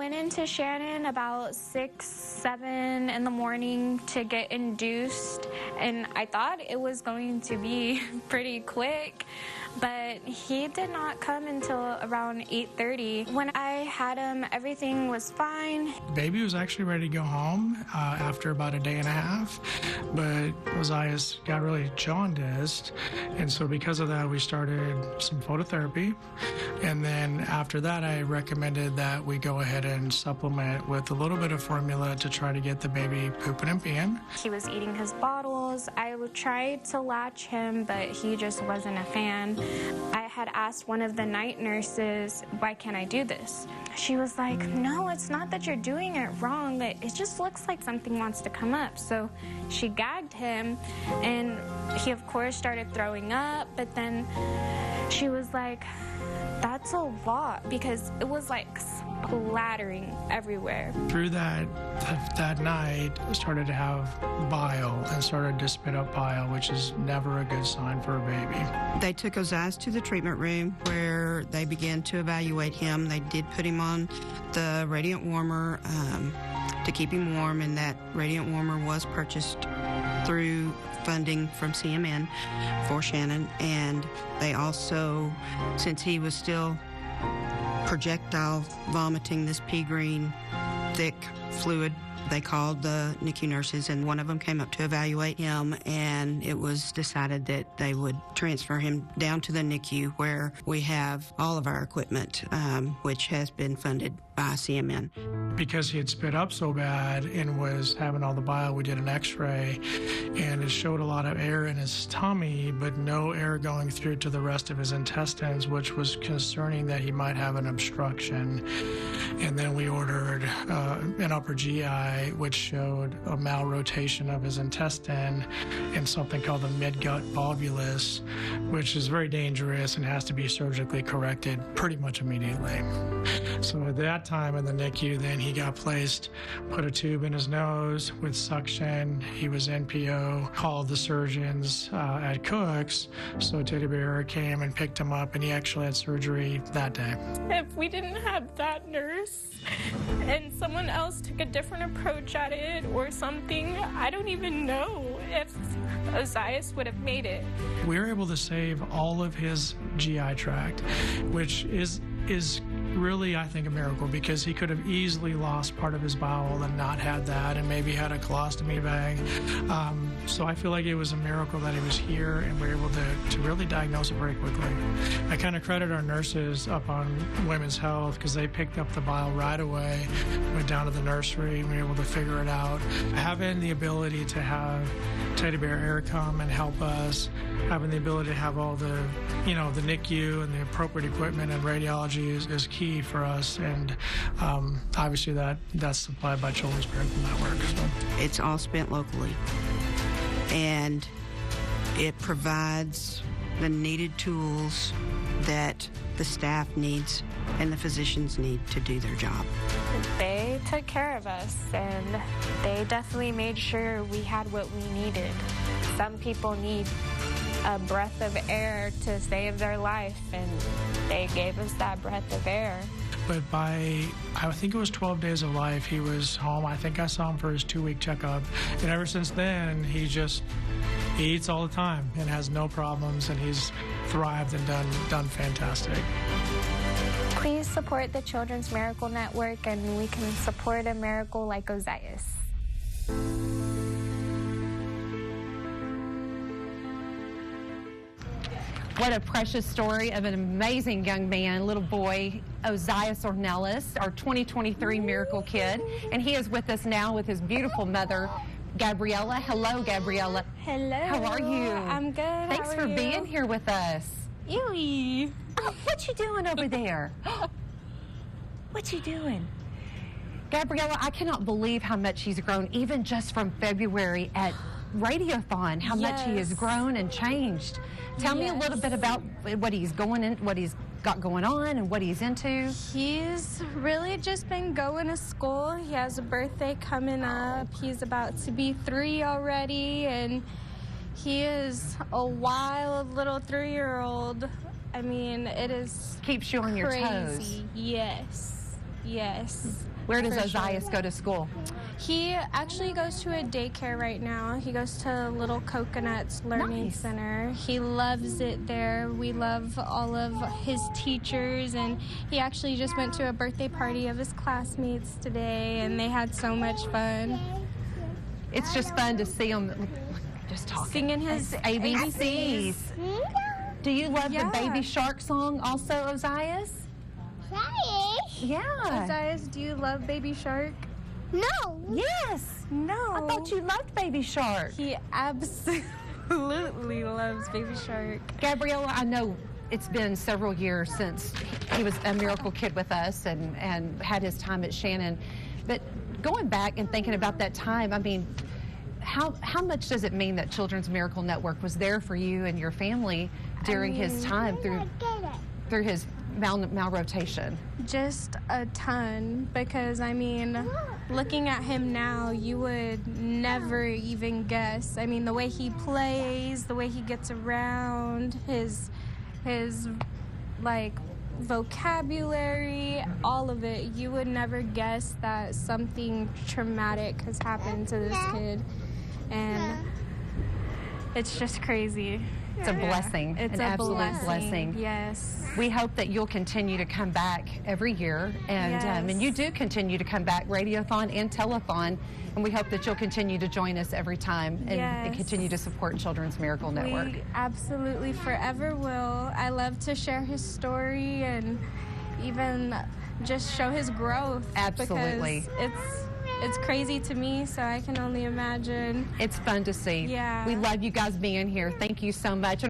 went into Shannon about 6, 7 in the morning to get induced, and I thought it was going to be pretty quick, but he did not come until around 8:30. When I had him, everything was fine. Baby was actually ready to go home after about a day and a half, but Ozias got really jaundiced, and so because of that, we started some phototherapy, and then after that, I recommended that we go ahead and supplement with a little bit of formula to try to get the baby pooping and peeing. He was eating his bottles. I tried to latch him, but he just wasn't a fan. I had asked one of the night nurses, why can't I do this? She was like, no, it's not that you're doing it wrong. It just looks like something wants to come up. So she gagged him, and he, of course, started throwing up. But then she was like, that's a lot, because it was like splattering everywhere. Through that night, I started to have bile and started to spit up bile, which is never a good sign for a baby. They took Ozias to the treatment room where they began to evaluate him. They did put him on the radiant warmer to keep him warm, and that radiant warmer was purchased through funding from CMN for Shannon. And they also, since he was still projectile vomiting this pea green thick fluid, they called the NICU nurses, and one of them came up to evaluate him, and it was decided that they would transfer him down to the NICU where we have all of our equipment, which has been funded by CMN. Because he had spit up so bad and was having all the bile, we did an x-ray, and it showed a lot of air in his tummy, but no air going through to the rest of his intestines, which was concerning that he might have an obstruction. And then we ordered an upper GI, which showed a malrotation of his intestine and something called the midgut volvulus, which is very dangerous and has to be surgically corrected pretty much immediately. So at that time in the NICU, then he got placed, put a tube in his nose with suction. He was NPO, called the surgeons at Cook's. So Teddy Bear came and picked him up, and he actually had surgery that day. If we didn't have that nurse and someone else took a different approach at it or something, I don't even know if Ozias would have made it. We were able to save all of his GI tract, which is really, I think, a miracle, because he could have easily lost part of his bowel and not had that, and maybe had a colostomy bag. So I feel like it was a miracle that he was here, and we were able to really diagnose it very quickly. I kind of credit our nurses up on Women's Health, because they picked up the bile right away, went down to the nursery, and we were able to figure it out. Having the ability to have Teddy Bear Air come and help us, having the ability to have all the, the NICU and the appropriate equipment and radiology is key for us, and obviously that's supplied by Children's Medical Network. So. It's all spent locally, and it provides the needed tools that the staff needs and the physicians need to do their job. They took care of us, and they definitely made sure we had what we needed. Some people need a breath of air to save their life, and they gave us that breath of air. But by, I think it was 12 days of life, he was home. I think I saw him for his 2-week checkup. And ever since then, he eats all the time and has no problems, and he's thrived and done fantastic. Please support the Children's Miracle Network, and we can support a miracle like Ozias. What a precious story of an amazing young man, little boy, Ozias Ornelas, our 2023 Miracle Kid. And he is with us now with his beautiful mother, Gabriella. Hello, Gabriella. Hello. How are you? I'm good. Thanks for being here with us. Ewy. Oh, what you doing over there? What you doing? Gabriella, I cannot believe how much he's grown, even just from February at Radiothon, how much he has grown and changed. Tell me a little bit about what he's got going on and what he's into. He's really just been going to school. He has a birthday coming up. He's about to be 3 already, and he is a wild little 3-year-old. I mean, it is keeps you on your toes. Yes. Where does For Ozias sure. go to school? He actually goes to a daycare right now. He goes to Little Coconuts Learning Nice. Center. He loves it there. We love all of his teachers, and he actually just went to a birthday party of his classmates today, and they had so much fun. It's just fun to see him just talking. Singing his ABCs. Do you love Yeah. the Baby Shark song also, Ozias? Yeah. Ozias, do you love Baby Shark? No. Yes. No. I thought you loved Baby Shark. He absolutely loves Baby Shark. Gabriella, I know it's been several years since he was a miracle kid with us and had his time at Shannon. But going back and thinking about that time, I mean, how much does it mean that Children's Miracle Network was there for you and your family during his time through his malrotation? Just a ton, because I mean, looking at him now, you would never even guess. I mean, the way he plays, the way he gets around, his like vocabulary, all of it, you would never guess that something traumatic has happened to this kid. And it's just crazy. It's a blessing, It's an a absolute blessing. Yes. We hope that you'll continue to come back every year, and you do continue to come back, Radiothon and Telethon, and we hope that you'll continue to join us every time and Yes. continue to support Children's Miracle Network. We absolutely forever will. I love to share his story and even just show his growth. Absolutely. Because it's crazy to me, so I can only imagine. It's fun to see. Yeah. We love you guys being here. Thank you so much.